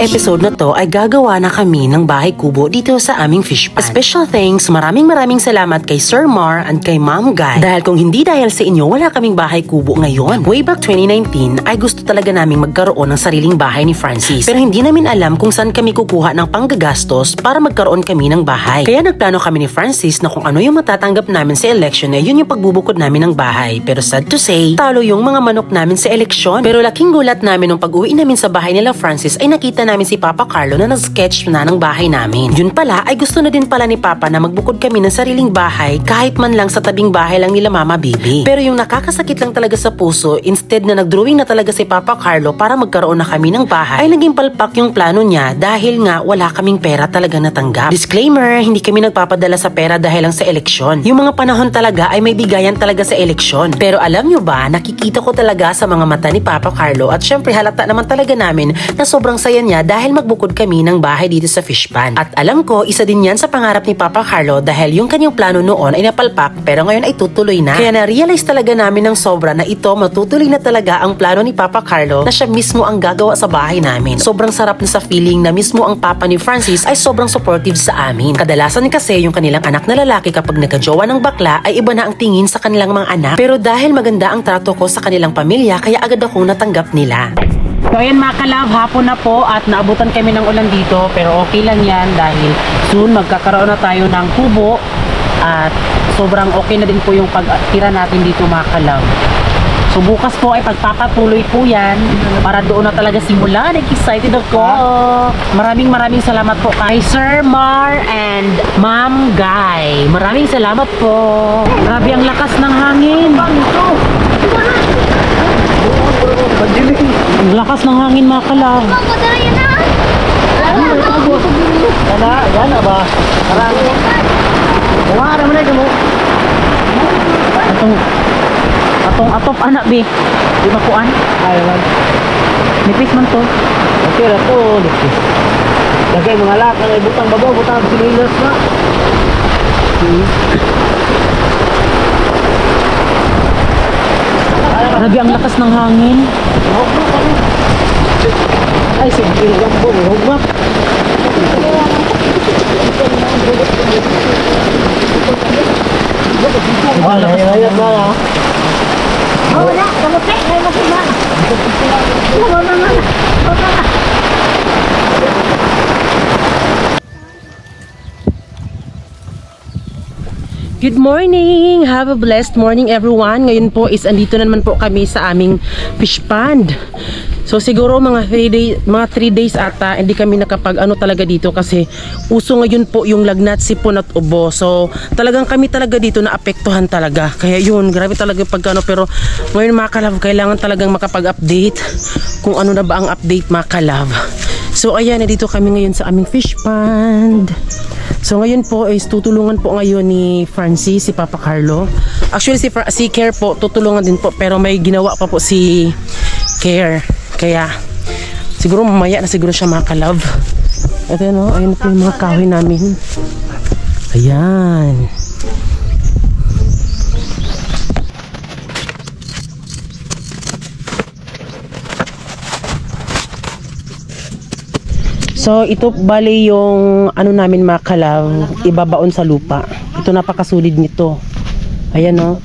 episode na to ay gagawa na kami ng bahay kubo dito sa aming fish pan. A special thanks, maraming salamat kay Sir Mar and kay Ma'am Guy. Dahil kung hindi dahil sa inyo, wala kaming bahay kubo ngayon. Way back 2019 ay gusto talaga naming magkaroon ng sariling bahay ni Francis. Pero hindi namin alam kung saan kami kukuha ng panggagastos para magkaroon kami ng bahay. Kaya nagplano kami ni Francis na kung ano yung matatanggap namin sa election ay yun yung pagbubukod namin ng bahay. Pero sad to say, talo yung mga manok namin sa eleksyon. Pero laking gulat namin nung pag-uwi namin sa bahay nila Francis ay nakita namin si Papa Carlo na nag-sketch na ng bahay namin. Yun pala ay gusto na din pala ni Papa na magbukod kami ng sariling bahay kahit man lang sa tabing bahay lang nila Mama Bibi. Pero yung nakakasakit lang talaga sa puso, instead na nag-drawing na talaga si Papa Carlo para magkaroon na kami ng bahay, ay naging palpak yung plano niya dahil nga wala kaming pera talaga natanggap. Disclaimer, hindi kami nagpapadala sa pera dahil lang sa eleksyon. Yung mga panahon talaga ay may bigayan talaga sa eleksyon. Pero alam nyo ba, nakikita ko talaga sa mga mata ni Papa Carlo at syempre halata naman talaga namin na sobrang saya niya dahil magbukod kami ng bahay dito sa fish pan. At alam ko, isa din yan sa pangarap ni Papa Carlo dahil yung kanyang plano noon ay napalpak pero ngayon ay tutuloy na. Kaya na-realize talaga namin ng sobra na ito matutuloy na talaga ang plano ni Papa Carlo na siya mismo ang gagawa sa bahay namin. Sobrang sarap na sa feeling na mismo ang papa ni Francis ay sobrang supportive sa amin. Kadalasan kasi yung kanilang anak na lalaki kapag nagkajowa ng bakla ay iba na ang tingin sa kanilang mga anak. Pero dahil maganda ang trato ko sa kanilang pamilya kaya agad akong natanggap nila. So ayan mga kalab, hapon na po at naabutan kami ng ulan dito pero okay lang yan dahil soon magkakaroon na tayo ng kubo at sobrang okay na din po yung pag-tira natin dito mga kalab. So bukas po ay pagpapatuloy po yan para doon na talaga simulan. Excited ako. Maraming salamat po kay Sir Mar and Ma'am Guy. Maraming salamat po. Grabe ang lakas ng hangin. Ang lakas ng hangin mga kalab. Yan na ba? Wala naman na mo. Atong anak bi. Di makuan. Ayun. Nipis man to. Okay ra to. Nipis. Lagay mga lakang ay butang babaw, butang sililas na. Grabe ang lakas ng hangin. Ay, sige, gambo, hugmak. Ayun ba? Wala, kamuti, ay makina. Good morning! Have a blessed morning everyone. Ngayon po is andito na naman po kami sa aming fish pond. So siguro mga 3 days ata hindi kami nakapag talaga dito kasi uso ngayon po yung lagnat, sipon at ubo. So talagang kami talaga dito na apektuhan talaga. Kaya yun, grabe talaga pag pero ngayon mga kalab, kailangan talagang makapag-update kung ano na ba ang update mga kalab. So ayan, dito kami ngayon sa aming fish pond. So ngayon po is tutulungan po ngayon ni Francis, si Papa Carlo. Actually si Care po tutulungan din po pero may ginawa pa po si Care. Kaya siguro mamaya na siguro siya mga kalab. At ayun po yung mga kahoy namin. Ayan. So ito bali yung namin mga kalab, ibabaon sa lupa. Ito napakasulid nito. Ayan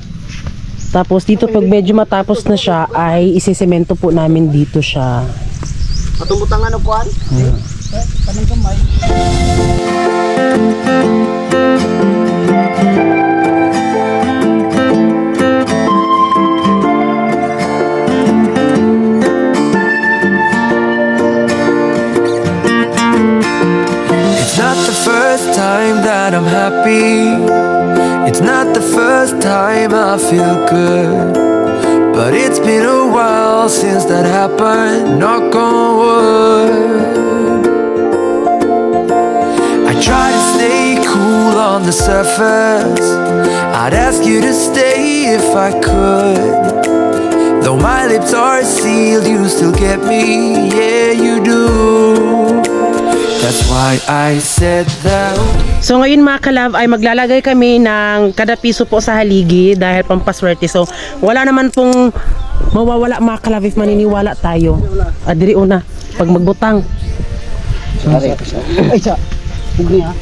Tapos dito pag medyo matapos na siya ay isisemento po namin dito siya. Atong butangan o kuan? Kanang kamay. Time that I'm happy. It's not the first time I feel good, but it's been a while since that happened. Knock on wood. I try to stay cool on the surface. I'd ask you to stay if I could. Though my lips are sealed, you still get me. Yeah, you do. That's why I said that. So ngayon mga kalab ay maglalagay kami ng kada piso po sa haligi dahil pampaswerte. So wala naman pong mawawala mga kalab if maniniwala tayo. Adiri una pag magbutang. Ay, sa. Huwag niya.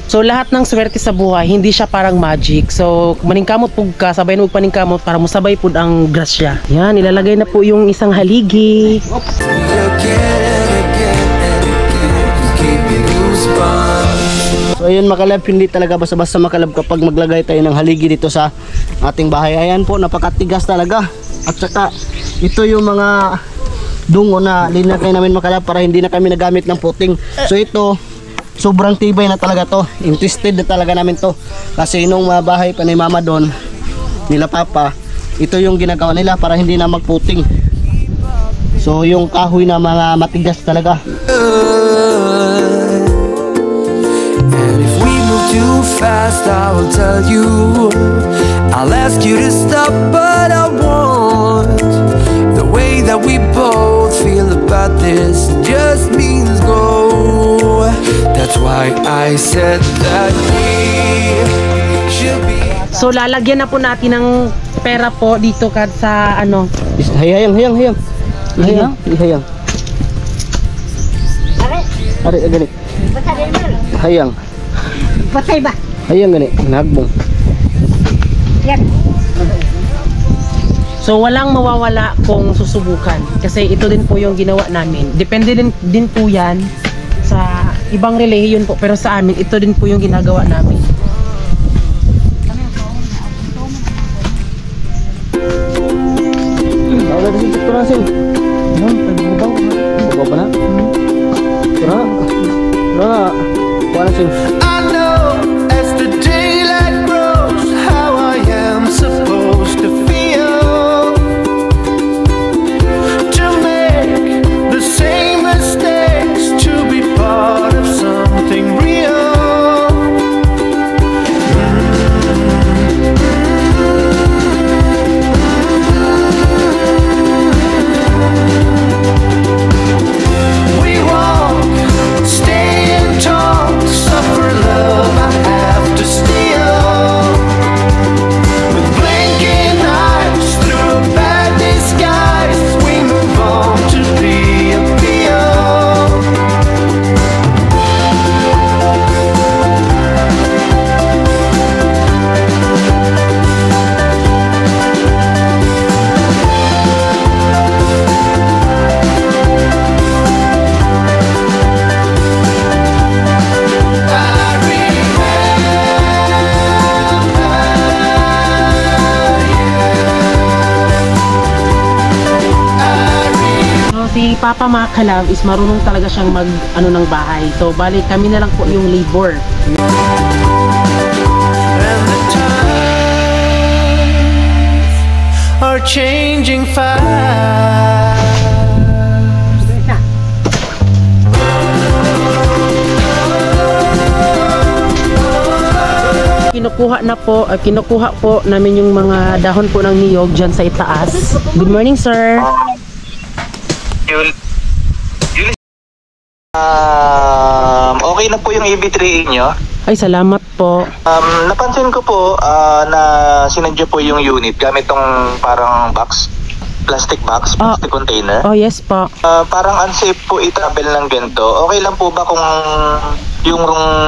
So lahat ng swerte sa buhay, hindi siya parang magic. So maningkamot pug ka, sabay mo paningkamot para mo sabay pud ang grasya. Yan, ilalagay na po yung isang haligi. So ayun makalab, hindi talaga basta-basta makalab kapag maglagay tayo ng haligi dito sa ating bahay. Ayan po, napakatigas talaga. At saka ito yung mga dungo na linagay namin makalab para hindi na kami nagamit ng puting. So ito, sobrang tibay na talaga to. Interested na talaga namin to. Kasi nung mga bahay pa ni mama doon, nila papa, ito yung ginagawa nila para hindi na magputing. So yung kahoy na mga matigas talaga. And if we move too fast, I will tell you. I'll ask you to stop, but I want the way that we both feel about this just means go. That's why I said that we should be. So lalagyan na po natin ng pera po dito kad sa ano. Hayang. Hayang. Ari gani. Hayang. Patay ba? Hayang gani, nagbong. Yan. So walang mawawala kung susubukan kasi ito din po yung ginawa namin. Depende din po yan sa ibang relihiyon po, pero sa amin ito din po yung ginagawa namin. Wala kasi ito na sing. Bago pa na. Tara. Wala sing. I know as the daylight grows how I am supposed to feel, to make the same mistakes, to be part of something real. We walk, stay and talk, suffer love I have to steal. With blinking eyes through a bad disguise, we move on to be a feel. So si Papa Makalav is marunong talaga siyang mag ano ng bahay. So bali kami na lang po yung labor. And the times are changing fast. Kinukuha po namin yung mga dahon po ng niyog dyan sa itaas. Good morning, sir. Okay na po yung EB3 nyo. Ay, salamat po. Napansin ko po na sinadya po yung unit gamit tong parang box, plastic container. Oh, yes po. Parang unsafe po i-travel ng ganito. Okay lang po ba kung yung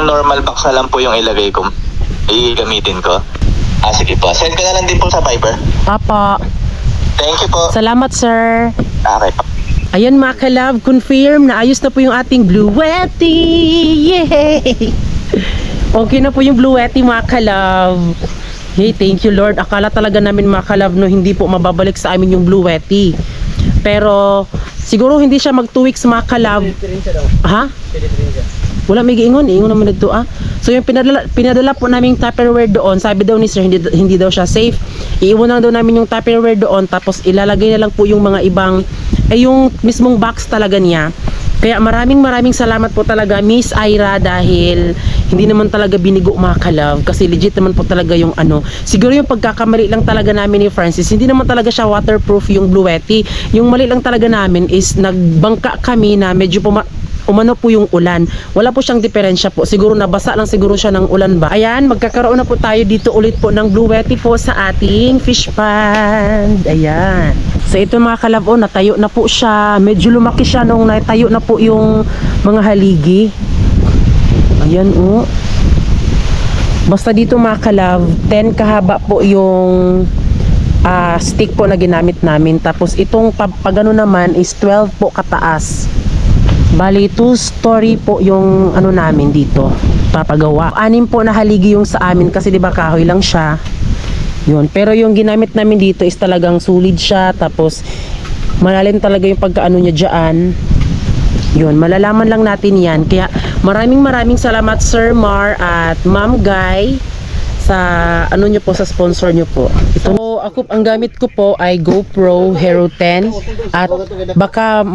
normal box na lang po yung ilagay ko, i-gamitin ko? Sige po. Send ko na lang din po sa Viber. Papa. Thank you po. Salamat, sir. Okay po. Ayan mga kalab, confirm na ayos na po yung ating Bluetti. Yay! Okay na po yung Bluetti mga kalab. Hey, thank you Lord. Akala talaga namin mga kalab no, hindi po mababalik sa amin yung Bluetti. Pero siguro hindi siya mag 2 weeks mga kalab. Ha? Wala may giingon, iingon naman dito ah. So yung pinadala po namin Tupperware doon, sabi daw ni sir hindi daw siya safe. Iiwan lang daw namin yung Tupperware doon, tapos ilalagay na lang po yung mga ibang yung mismong box talaga niya. Kaya maraming salamat po talaga Miss Ira, dahil hindi naman talaga binigo mga kalab, kasi legit naman po talaga yung ano. Siguro yung pagkakamali lang talaga namin ni Francis, hindi naman talaga siya waterproof yung Bluetti. Yung mali lang talaga namin is nagbangka kami na medyo umano po yung ulan. Wala po siyang diferensya po. Siguro nabasa lang siguro siya ng ulan ba. Ayan, magkakaroon na po tayo dito ulit po ng Blue Yeti po sa ating fish pond. Ayan. So ito mga kalab, natayo na po siya. Medyo lumaki siya nung natayo na po yung mga haligi. Ayan Basta dito mga kalab, 10 kahaba po yung stick po na ginamit namin. Tapos itong pagano naman is 12 po kataas. Bali 2 story po yung ano namin dito papagawa. 6 po na haligi yung sa amin kasi 'di ba kahoy lang siya. Yun. Pero yung ginamit namin dito is talagang solid siya. Tapos malalim talaga yung pagkaano niya diyan. Yun, malalaman lang natin yan. Kaya maraming salamat Sir Mar at Ma'am Guy sa ano nyo po, sa sponsor nyo po. Ito, ako, ang gamit ko po ay GoPro Hero 10. At baka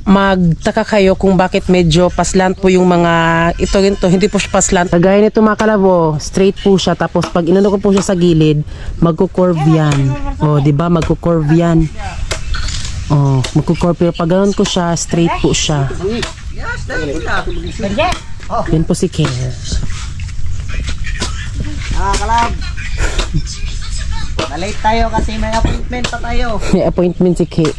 magtaka kayo kung bakit medyo paslant po yung mga ito, hindi po siya paslant. Kagaya nito mga kalabo, straight po siya. Tapos pag inano ko po siya sa gilid, magkukurve yan. O, diba, magkukurve yan. Oh, magkukorpio. Pag ganoon ko siya, straight po siya. Yan po si Care. Kalab. Na-late tayo kasi may appointment pa tayo. May appointment si Kay.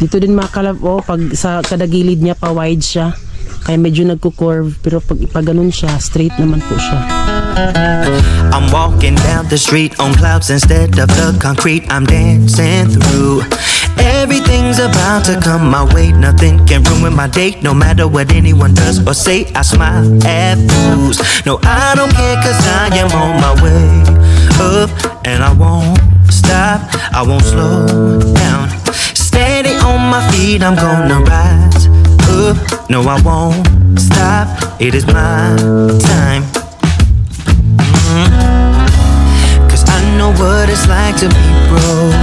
Dito din mga kalab, pag sa kada gilid niya pa wide siya. Kaya medyo nagkukurve. Pero pag ganun siya, straight naman po siya. I'm walking down the street on clouds instead of the concrete I'm dancing through. Everything's about to come my way. Nothing can ruin my day. No matter what anyone does or say, I smile at fools. No, I don't care cause I am on my way up. And I won't stop, I won't slow down. Steady on my feet, I'm gonna rise up. No, I won't stop, it is my time. Cause I know what it's like to be broke.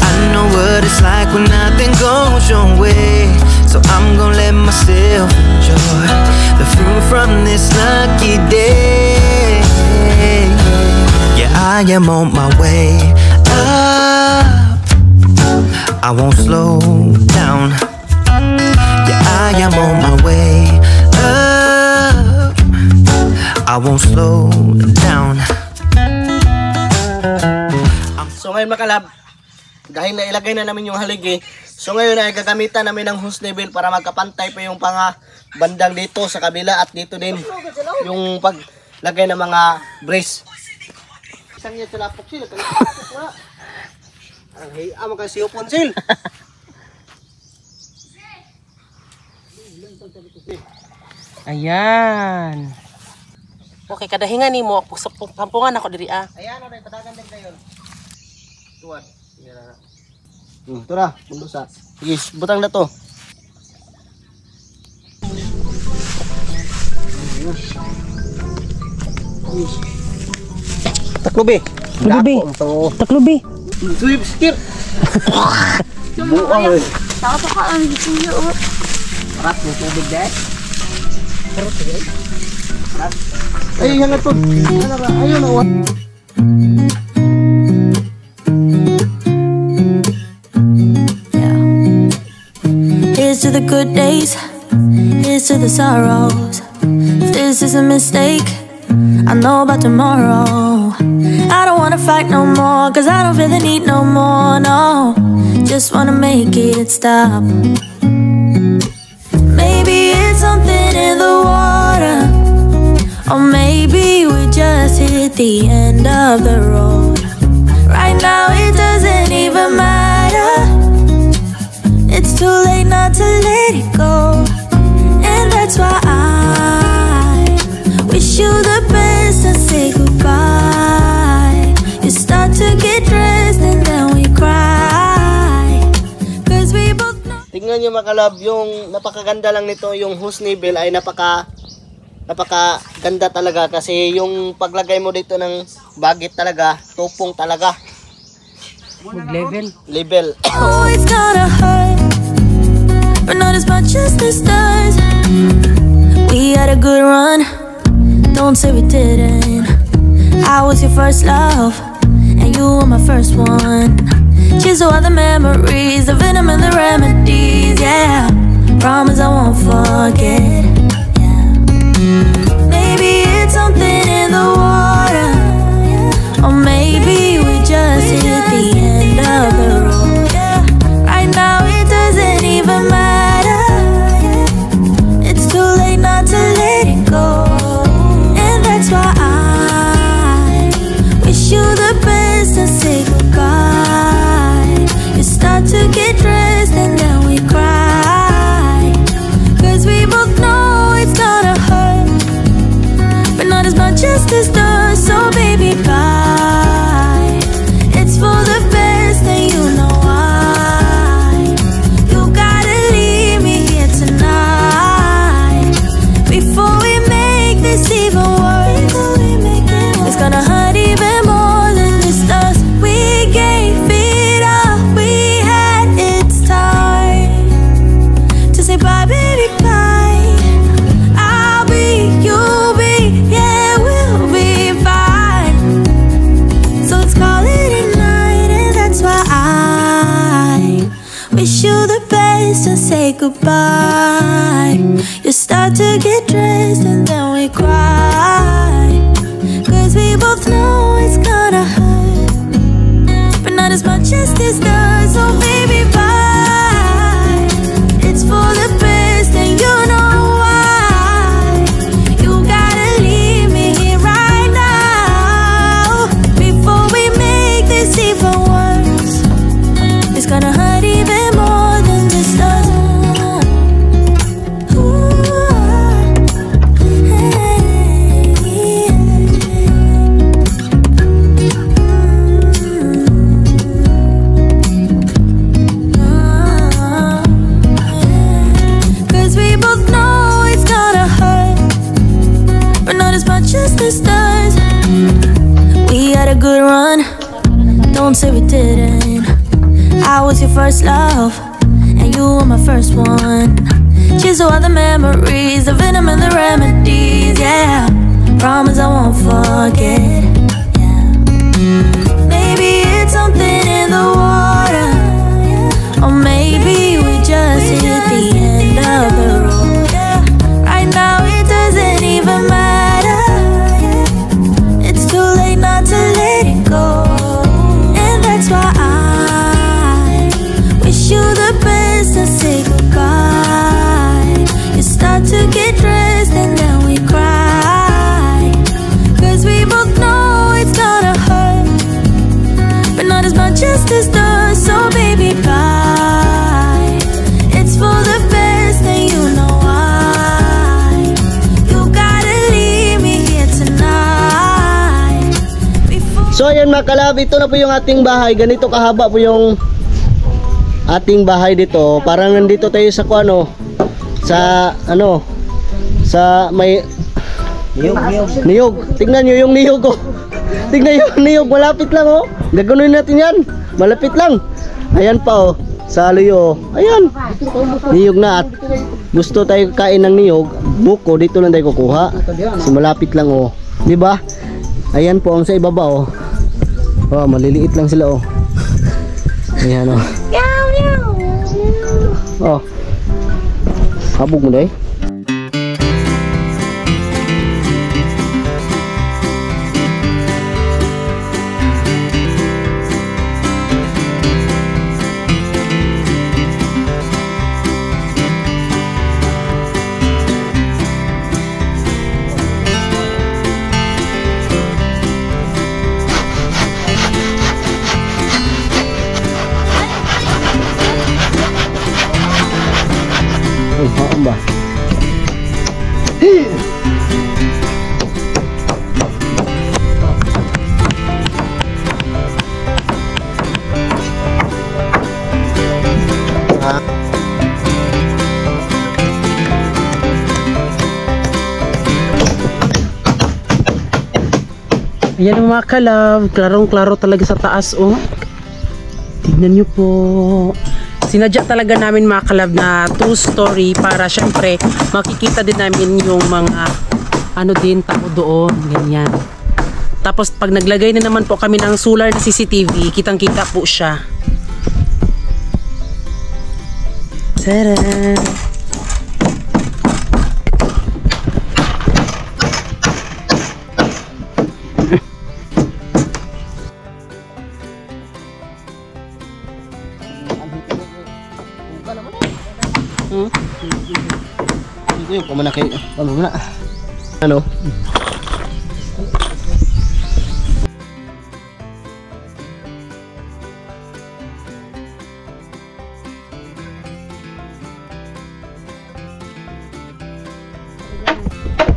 I know what it's like when nothing goes your way. So I'm gonna let myself enjoy the fruit from this lucky day. Yeah, I am on my way up. I won't slow down. Yeah, I am on my way up. I won't slow down. So ngayon mga kalab, dahil nailagay na namin yung haligi, so ngayon ay gagamitan namin ng hose level para magkapantay pa yung bandang dito sa kabila at dito din yung paglagay ng mga brace. Isang yan sa lapok sila. Ang hiya mo kasi upon sil. Ayan. Okay, kadahingan ni mo. Kampungan ako diri Ayan, oray, padagan din kayo. Tuwan. Ito na, bundusa. Sige, butang na to. Taklubi. Taklubi. Sweep skip. Buang eh. Takot ako ang gisuyo. Parat ng tubig dahil. Parat dahil. Parat. Ay, yan na to. Ayun na. Here's to the good days, here's to the sorrows. If this is a mistake, I know about tomorrow. I don't wanna fight no more, cause I don't feel the need no more, no. Just wanna make it stop. Maybe it's something in the water, or maybe we just hit the end of the road. Right now it doesn't even matter. It's too late not to let it go. And that's why I wish you the best and say goodbye. You start to get dressed and then we cry, cause we both know. Tingnan nyo mga kalab, yung napakaganda lang nito, yung hose level ay napakaganda talaga kasi yung paglagay mo dito ng bagit talaga, tupong talaga. Level. Oh, it's gonna hurt, but not as much as this does. We had a good run, don't say we didn't. I was your first love, and you were my first one. Cheers to all the memories, the venom and the remedies, yeah. Promise I won't forget. Yeah. Maybe it's something in the water, or maybe we just hit the end of the road. Yeah. Right now it doesn't even matter. It's too late not to let it go. And that's why I wish you the best and say goodbye. You start to get dressed and then we cry, 'cause we both know it's gonna hurt, but not as much as this does. So baby, bye. It's for the best and you know why. You gotta leave me here tonight before we make this even worse. It's gonna hurt even more than just us. We gave it up, we had its time to say bye, baby, bye. I'll be, you'll be, yeah, we'll be fine. So let's call it a night, and that's why I wish you the best and say goodbye. You start to get dressed and then we cry, 'cause we both know it's gonna hurt, but not as much as this does. So baby, bye. It's for the best and you know why. You gotta leave me here right now before we make this even worse. It's gonna hurt even more than this does. Cause we both know it's gonna hurt, but not as much as this does. We had a good run, don't say we didn't. I was your first love, and you were my first one. Cheers to all the memories, the venom and the remedies, yeah. Promise I won't forget, yeah. Maybe it's something in the water, or maybe we just hit the end of the road. Yeah. Right now it doesn't even matter. It's too late not to let it go. And that's why I wish you the best and say goodbye. You start to get dressed and then we cry, 'cause we both know it's gonna hurt, but not as much as this does. So baby, bye. It's for the best and you know why. You gotta leave me here tonight before. So ayan mga kalab, ito na po yung ating bahay. Ganito kahaba po yung ating bahay dito. Parang nandito tayo sa sa may niyog. Tingnan nyo yung niyog ko. Tingnan yung niyog, malapit lang oh. Gagawin natin yan, malapit lang. Ayan pa oh, sa luyo. Ayan, niyog na. At gusto tayo kain ng niyog, buko, dito lang tayo kukuha. Kasi malapit lang oh, di ba? Ayan po ang sa ibaba oh. Oh, maliliit lang sila oh. Ayan oh. Oh, habog mo dahil. Ba? Ayan ang mga kalab, klarong-klaro talaga sa taas oh. Tignan nyo po. Sinadya talaga namin mga kalab na 2-story para syempre makikita din namin yung mga ano din tao doon, ganyan. Tapos pag naglagay na naman po kami ng solar na CCTV, kitang-kita po siya. Tada! Ito yung pamana kayo. Pamana. Ano?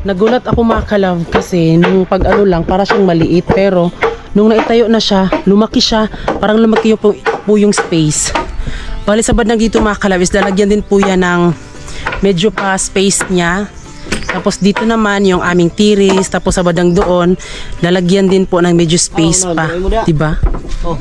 Nagulat ako mga kalab kasi nung pag ano lang para siyang maliit pero nung naitayo na siya, lumaki siya, parang lumaki yung po yung space. Bali sabad na dito mga kalab is lalagyan din po yan ng medyo pa space niya. Tapos dito naman yung aming tiris, tapos sabadang doon lalagyan din po ng medyo space pa, 'di ba? Oh.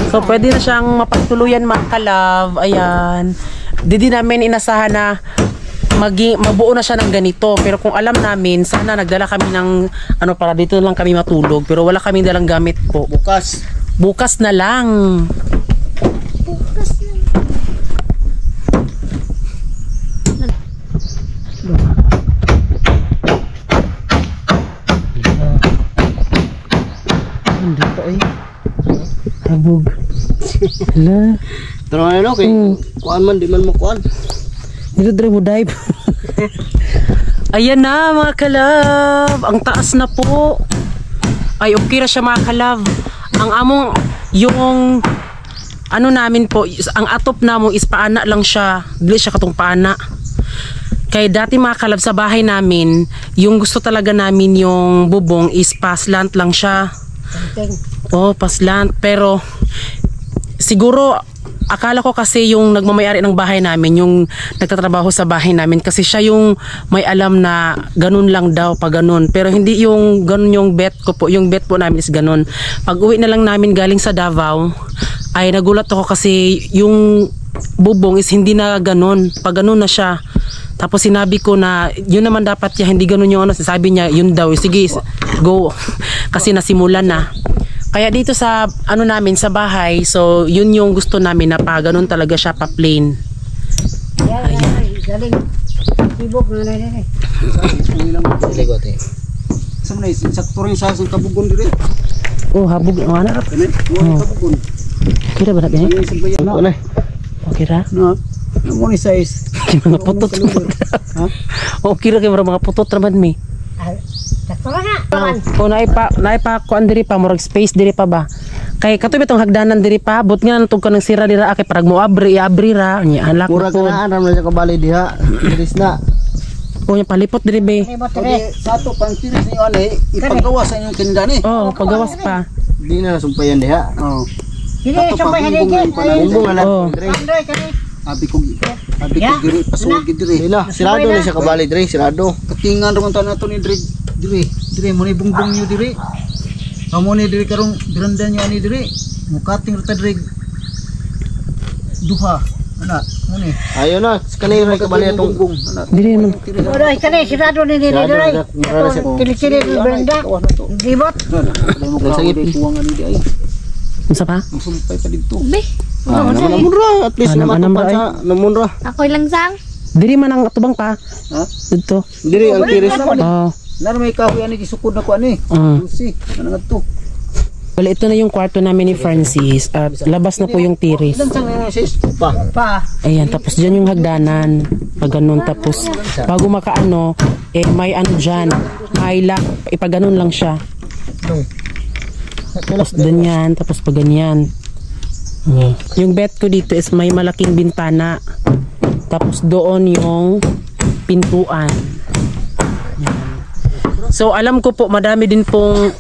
So pwede na siyang mapagtuluyan mga kalab. Ayan. Di namin inasahan na mabuo na siya ng ganito. Pero kung alam namin, sana nagdala kami ng ano para dito lang kami matulog. Pero wala kaming dalang gamit po. Bukas na lang. Dito ay habog. Hala. Pero ano kay kuan man di man mo kuan. Dito dre mo dive. Ayan na mga kalab. Ang taas na po. Ay okay ra siya mga kalab. Ang among yung ano namin po, ang atop namo is paana lang siya. Dili siya katong paana. Kaya dati mga kalab sa bahay namin, yung gusto talaga namin yung bubong is paslant lang siya. Oh, paslant. Pero siguro akala ko kasi yung nagmamayari ng bahay namin, yung nagtatrabaho sa bahay namin, kasi siya yung may alam na ganun lang daw pag ganun. Pero hindi yung ganun yung bet ko po. Yung bet po namin is ganun. Pag uwi na lang namin galing sa Davao, ay nagulat ako kasi yung bubong is hindi na ganun. Pag ganun na siya. Tapos sinabi ko na yun naman dapat niya, hindi ganun yung ano. Sabi niya yun daw, sige go. Kasi nasimulan na. Kaya dito sa ano namin sa bahay, so yun yung gusto namin na pa ganun talaga siya pa plain. Galing. Sibok na na. Ligote. Sama na sakto rin sa kabugon dire. Oh, habog ang anak. Kabugon. Kira ba natin? Ano? Okay ra? No. Mo ni size. Mga putot. Ha? Okay ra kay mga putot raman mi. Sakto na. O naipa kuan diri pa murag space diri pa ba. Kay katubi tong hagdanan diri pa, but nga nantog ka ng sira dira kay parag mo abri ra nya halak Murag po. na ram na siya kabali diha. Diris na. O nya palipot diri be. Pwede sa ato pang tiris niyo ani ipagawa sa inyong tindahan eh. Oh, pagawas pa. Di na nasumpayan diha. Oh. Dili sumpay haligi. Bumbong na Oh. lang. Andoy kani. Abi ko diri pasugid Di diri. na, sirado na siya kabali dire, sirado. Katingan ron ta nato ni dire mo ni bungbong niyo dire. Amo ni dire karong beranda niyo ani dire. Mukating rata dire. Duha. Ana, mo ni. Ayo na, kanay ra kabali atong bungbong. Ana. Diri man. Oray kani sirado ni dili doray. Kili-kili ni beranda. Dibot. Sagit puwangan ni ay. Unsa pa? Musumpay pa dito. namun ra, at least Anam ra, matupan sa namun ra. Ako'y lang sang. Diri man ang atubang pa. Ha? Dito. Diri ang tiris. Oh. Naro may kahoy ani gisukod na ko ani. Mm. Lucy, ano nga to? Well, ito na yung kwarto namin ni Francis at labas na po yung tiris. Ilan sang yung sis? Pa. Ayan, tapos dyan yung hagdanan. Pag ganun, tapos bago makaano, may ano dyan, may lock, ipaganon lang siya. Tapos ganyan, tapos pag ganyan. Yung bed ko dito is may malaking bintana. Tapos doon yung pintuan. So alam ko po madami din pong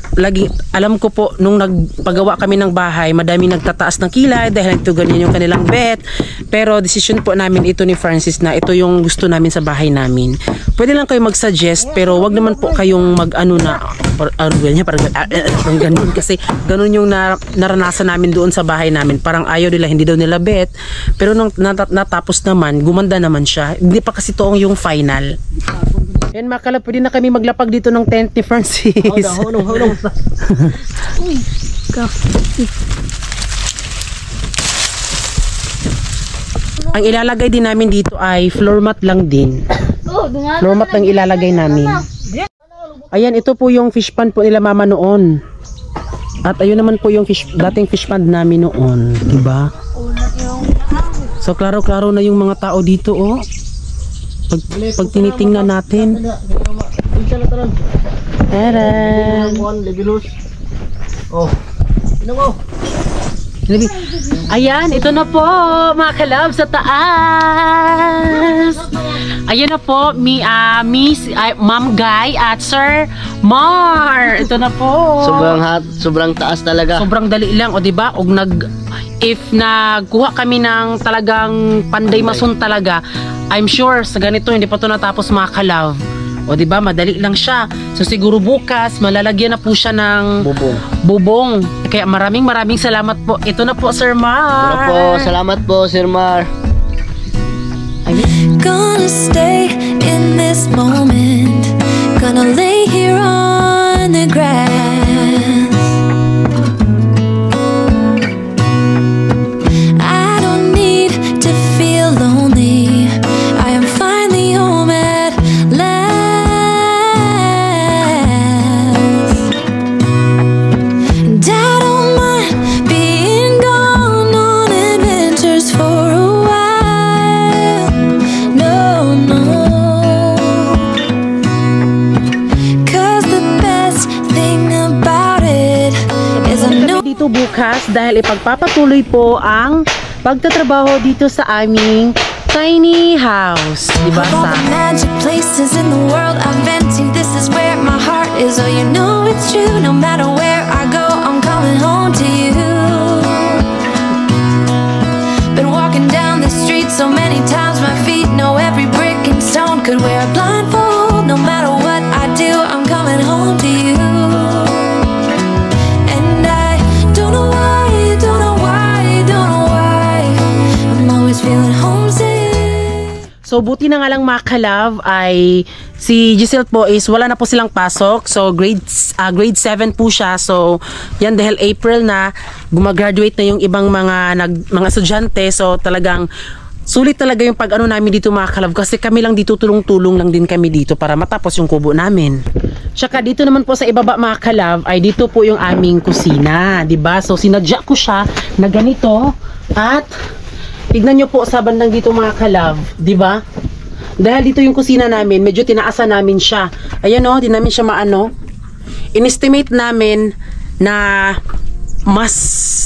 alam ko po nung nagpagawa kami ng bahay, madami nagtataas ng kilay dahil ito ganyan yung kanilang bed. Pero decision po namin ito ni Francis na ito yung gusto namin sa bahay namin. Pwede lang kayo mag-suggest pero wag naman po kayong mag-ano na parang ganun kasi ganun yung naranasan namin doon sa bahay namin. Parang ayaw nila, hindi daw nila bed. Pero nung natapos naman, gumanda naman siya. Hindi pa kasi ito yung final. Yan mga kalab, pwede na kami maglapag dito ng tent ni Francis. Hulong. Uy, Ang ilalagay din namin dito ay floor mat lang din. Floor mat lang ilalagay namin. Ayan, ito po yung fish pond po nila mama noon. At ayun naman po yung dating fish pond namin noon, diba? So klaro-klaro na yung mga tao dito, oh. Pag tinitingnan natin. Taran! Oh. Ayan, ito na po mga kalab sa taas. Ayan na po, Miss Ma'am Guy at Sir Mar. Ito na po. Sobrang taas talaga. Sobrang dali lang, o diba? If nagkuha kami ng talagang panday mason talaga, I'm sure sa ganito hindi pa to natapos mga kalab. O diba, madali lang siya. So siguro bukas malalagyan na po siya ng bubong. Kaya maraming salamat po. Ito na po Sir Mar. Salamat po Sir Mar. Gonna stay in this moment. Gonna lay here on the grass. I don't need to feel lonely. I am finally home at last. And I don't mind being gone on adventures for a while. No, no. 'Cause the best thing about it is I know. Dito bukas dahil ipagpapatuloy po ang pagtatrabaho dito sa aming tiny house. Diba Of all sa the magic places in the world I've been to, this is where my heart is. Oh, you know it's true. No matter where I go, I'm coming home to you. Been walking down the street so many times, my feet know every brick and stone. Could wear a blindfold. No matter what I do, I'm coming home to you. And I don't know why, don't know why, don't know why, I'm always feeling homesick. So buti na nga lang mga kalab ay si Giselle po is wala na po silang pasok. So grade 7 po siya. So yan dahil April na gumagraduate na yung ibang mga estudyante. So talagang sulit talaga yung pag-ano namin dito mga kalab kasi kami lang dito tulong-tulong lang din kami dito para matapos yung kubo namin. Tsaka dito naman po sa ibaba mga kalab ay dito po yung aming kusina, 'di ba? So sinadya ko siya na ganito at tignan nyo po sa bandang dito mga kalab, di ba? Dahil dito yung kusina namin, medyo tinaasan namin siya. Ayan o, di namin siya maano. In-estimate namin na mas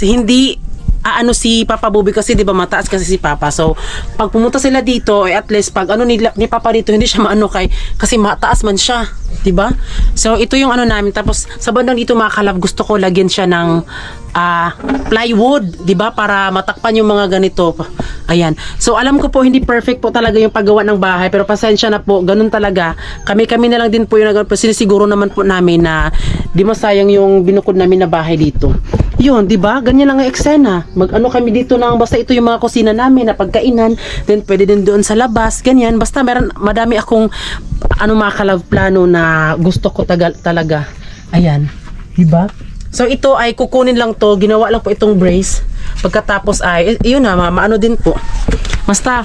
hindi aano si Papa Bobby kasi di ba mataas kasi si Papa. So pag pumunta sila dito, at least pag ano ni Papa dito hindi siya maano kasi mataas man siya, di ba? So ito yung ano namin. Tapos sa bandang dito mga kalab, gusto ko lagyan siya ng plywood, di ba? Para matakpan yung mga ganito. Ayan. So alam ko po hindi perfect po talaga yung paggawa ng bahay, pero pasensya na po, ganun talaga. Kami na lang din po yung sinisiguro naman po namin na di masayang yung binukod namin na bahay dito. Yun, di ba? Ganyan lang ang eksena. Mag-ano kami dito ng basta ito yung mga kusina namin na pagkainan, then pwede din doon sa labas, ganyan. Basta madami akong mga kalab plano na gusto ko talaga. Ayan, di ba? So ito ay kukunin lang to, ginawa lang po itong brace. Pagkatapos ay yun na, maano din po. Basta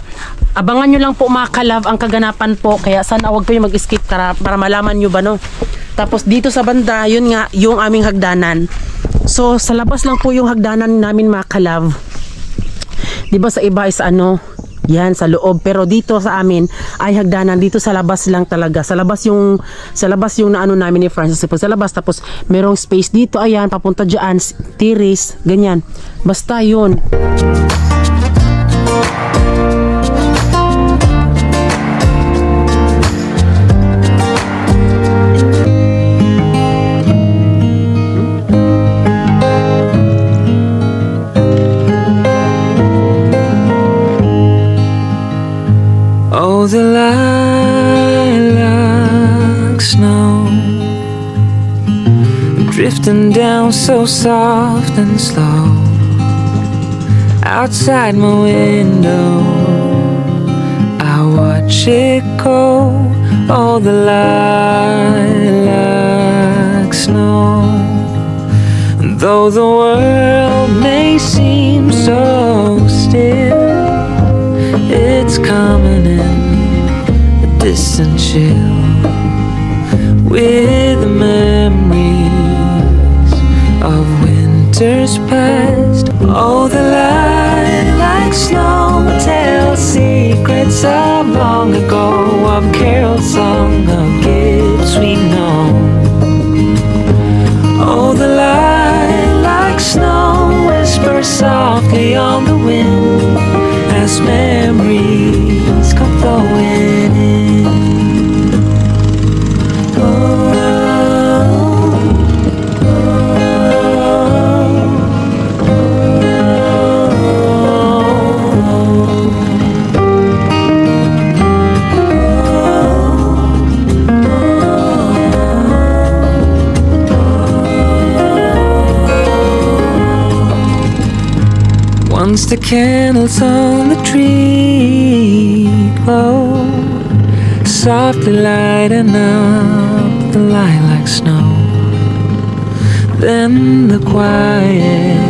abangan nyo lang po mga kalab ang kaganapan po, kaya sana wag kayo mag-skip para malaman nyo ba no. Tapos dito sa banda, yun nga yung aming hagdanan. So sa labas lang po yung hagdanan namin mga kalab. 'Di ba sa iba is ano, yan sa loob, pero dito sa amin ay hagdanan dito sa labas lang talaga. Sa labas yung naano namin ni Francis sa labas, tapos merong space dito, ayan papunta diyan, tiris, ganyan. Basta 'yun. Oh, the lilac snow drifting down so soft and slow outside my window. I watch it go. Oh, the lilac snow. And though the world may seem so still, it's coming in a distant chill with the memories of winters past. Oh, the lilac snow tells secrets of long ago, of carols sung, of gifts we've known. Oh, the lilac snow whispers softly on the wind as memories come flowing in. Once the candles on the tree glow, softly lighting up the lilac snow. Then the quiet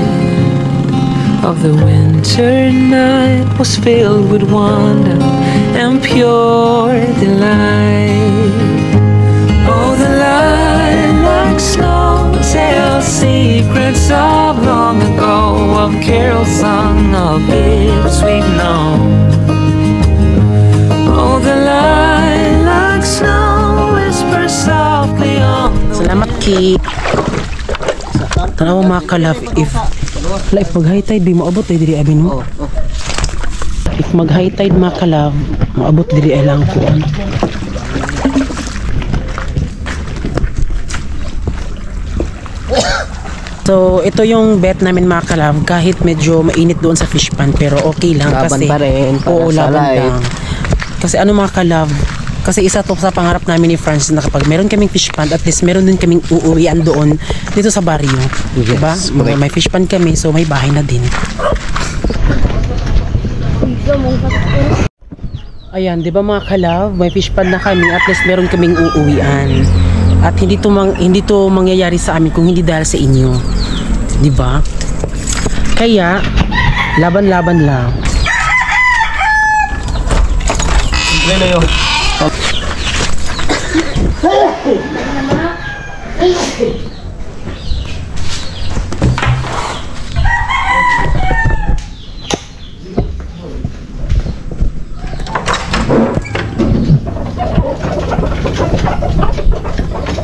of the winter night was filled with wonder and pure delight. Oh, the lilac snow tells secrets of long ago, of carols sung, of gifts we've known. Oh, the lilac snow whispers softly on the Salamat Ki. Tanaw mga kalab, if mag-high tide di maabot ay diri abin mo. If mag-high tide mga kalab, maabot diri ay lang ko. So, ito yung bet namin mga kalab, kahit medyo mainit doon sa fish pan, pero okay lang Laban kasi pa rin, oo, para sa laban life. lang. Kasi ano mga kalab, kasi isa to sa pangarap namin ni Francis na kapag meron kaming fish pan, at least meron din kaming uuwian doon dito sa baryo. Yes, diba? May fish pan kami, so may bahay na din. Ayan, di ba mga kalab, may fish pan na kami, at least meron kaming uuwian. At hindi to mangyayari sa amin kung hindi dahil sa inyo. Di ba? Kaya, laban-laban lang.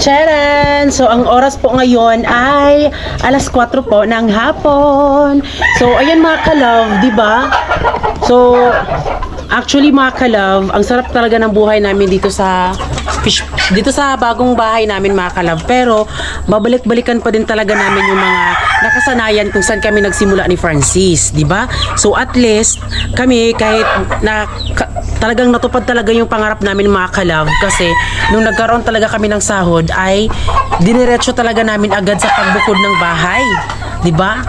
Charan! So, ang oras po ngayon ay alas 4 po ng hapon. So, ayan mga kalove, di ba? So, actually mga kalove, ang sarap talaga ng buhay namin dito sa bagong bahay namin mga kalove. Pero, babalik-balikan pa din talaga namin yung mga nakasanayan kung saan kami nagsimula ni Francis, di ba? So, at least, kami kahit talagang natupad talaga yung pangarap namin mga kalove, kasi nung nagkaroon talaga kami ng sahod ay diniretso talaga namin agad sa pagbukod ng bahay, di ba?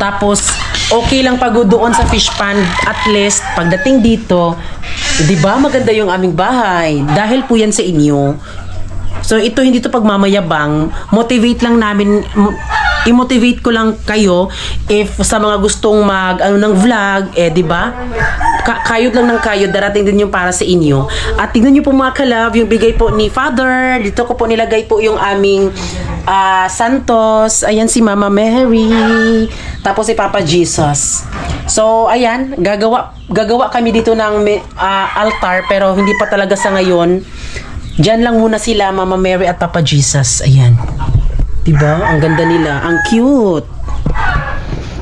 Tapos okay lang pagod doon sa fish pond, at least pagdating dito, di ba maganda yung aming bahay dahil po yan sa inyo. So ito hindi to pagmamayabang, motivate lang namin, i-motivate ko lang kayo if sa mga gustong ng vlog, di ba? Kayod lang ng kayod, darating din yung para sa inyo. At tingnan niyo po mga kalove, yung bigay po ni Father, dito ko po nilagay po yung aming Santos, ayan si Mama Mary, tapos si Papa Jesus. So, ayan, gagawa kami dito ng altar, pero hindi pa talaga sa ngayon. Diyan lang muna sila, Mama Mary at Papa Jesus. Ayan. Diba? Ang ganda nila. Ang cute.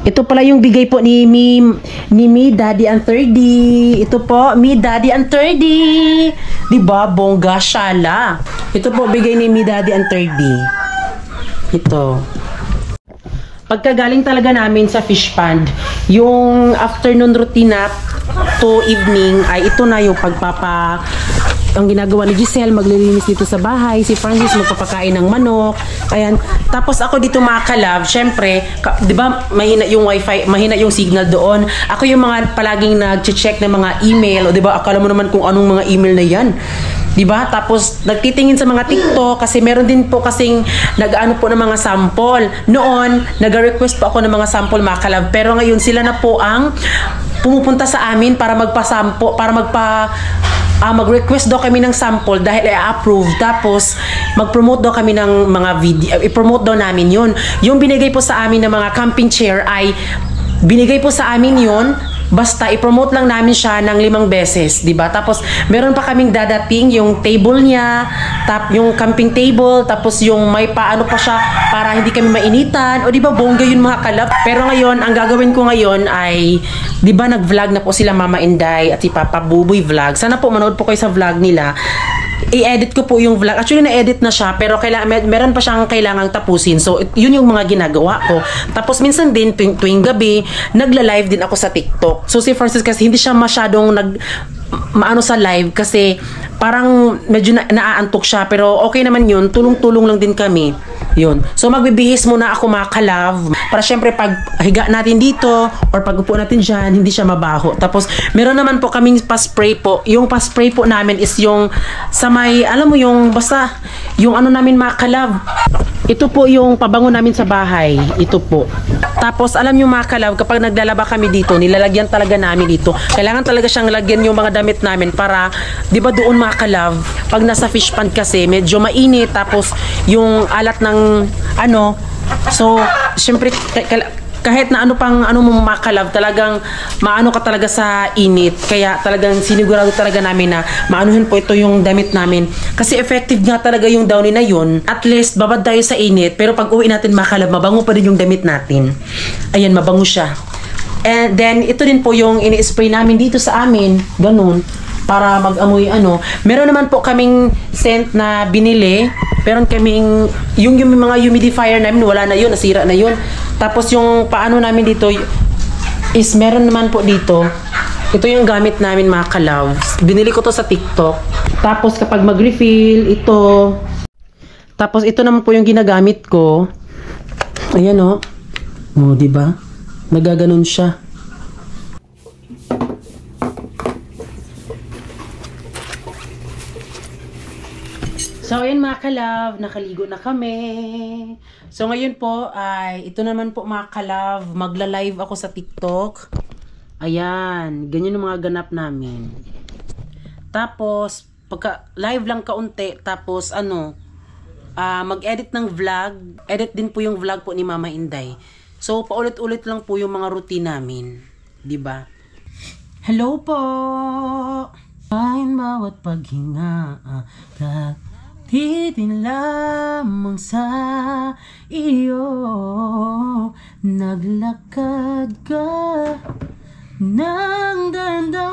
Ito pala yung bigay po ni Me, Daddy and 30. Ito po, Me, Daddy and 30. Diba? Bongga, shala. Ito po, bigay ni Me, Daddy and 30. Ito. Pagkagaling talaga namin sa fish pond, yung afternoon routine na to evening, ay ito na yung ang ginagawa ni Giselle, maglilinis dito sa bahay. Si Francis magpapakain ng manok. Ayan. Tapos ako dito mga kalab, syempre, di ba mahina yung wifi, mahina yung signal doon. Ako yung mga palaging nag-check ng mga email. O di ba, akala mo naman kung anong mga email na yan. Di ba? Tapos nagtitingin sa mga TikTok kasi meron din po kasing nag-ano po ng mga sample. Noon, nag-request po ako ng mga sample mga kalab. Pero ngayon sila na po ang pumupunta sa amin para magpa-sample, para mag-request daw kami ng sample dahil i-approve. Tapos, mag-promote daw kami ng mga video. I-promote daw namin yun. Yung binigay po sa amin ng mga camping chair ay binigay po sa amin yun. Basta, i-promote lang namin siya ng 5 beses. Diba? Tapos, meron pa kaming dadating yung table niya, yung camping table, tapos yung may paano pa siya para hindi kami mainitan. O diba, bongga yun mga kalap. Pero ngayon, ang gagawin ko ngayon ay, diba, nag-vlog na po sila Mama Inday at si Papa Buboy Vlog. Sana po manood po kayo sa vlog nila. I-edit ko po yung vlog. Actually, na-edit na siya, pero meron pa siyang kailangang tapusin. So, yun yung mga ginagawa ko. Tapos, minsan din, tuwing gabi, nagla-live din ako sa TikTok. So, si Francis kasi hindi siya masyadong maano sa live kasi parang medyo naaantok siya. Pero, okay naman yun. Tulong-tulong lang din kami. Yun. So, magbibihis muna ako mga kalab. Para syempre, pag higa natin dito or pag upo natin dyan, hindi siya mabaho. Tapos, meron naman po kaming pa-spray po. Yung pa-spray po namin is yung sa may, alam mo yung, basta, yung ano namin mga kalab. Ito po yung pabango namin sa bahay. Ito po. Tapos, alam nyo mga kalab, kapag naglalaba kami dito, nilalagyan talaga namin dito. Kailangan talaga siyang lagyan yung mga damit namin para, di ba doon mga kalab, pag nasa fish pond kasi, medyo mainit. Tapos, yung alat ng ano, so, syempre, kahit na ano mo makalab, talagang maano ka talaga sa init. Kaya talagang sinigurado talaga namin na maanuhin po ito yung damit namin. Kasi effective nga talaga yung downy na yun. At least, babad tayo sa init. Pero pag uwi natin makalab, mabango pa din yung damit natin. Ayan, mabango siya. And then, ito din po yung ini-spray namin dito sa amin. Ganun. Para mag-amoy ano. Meron naman po kaming scent na binili. Meron kaming, yung mga humidifier namin, wala na yun, nasira na yun. Tapos yung paano namin dito is meron naman po dito. Ito yung gamit namin mga kalabs. Binili ko to sa TikTok. Tapos kapag mag-refill, ito. Tapos ito naman po yung ginagamit ko. Ayan o. O, diba? Nagaganon siya. So, ayan mga kalab, nakaligo na kami. So, ngayon po ay, ito naman po mga kalab, magla-live ako sa TikTok. Ayan, ganyan yung mga ganap namin. Tapos, pagka live lang kaunti, tapos ano, mag-edit ng vlog. Edit din po yung vlog po ni Mama Inday. So, paulit-ulit lang po yung mga routine namin. Diba? Hello po! Kain bawat paghinga, titin lamang sa iyo. Naglakad ka ng ganda.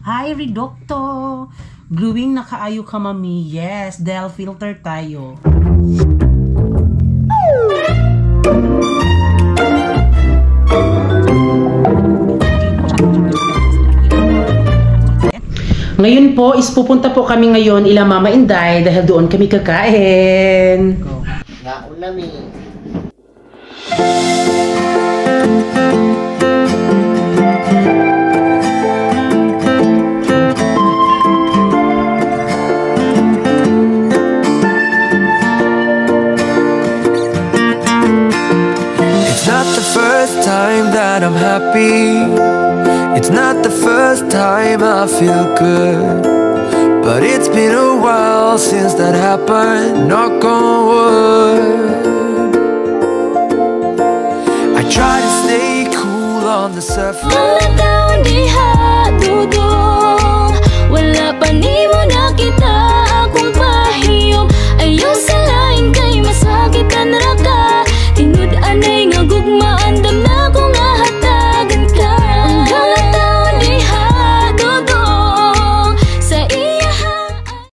Hi, Redocto. Gluing nakaayo ka, mami. Yes, dahil filter tayo. Ngayon po, is pupunta po kami ngayon ila Mama Inday dahil doon kami kakain. Naunami. It's not the first time that I'm happy. It's not the first time I feel good. but it's been a while since that happened. Knock on wood. I try to stay cool on the surface.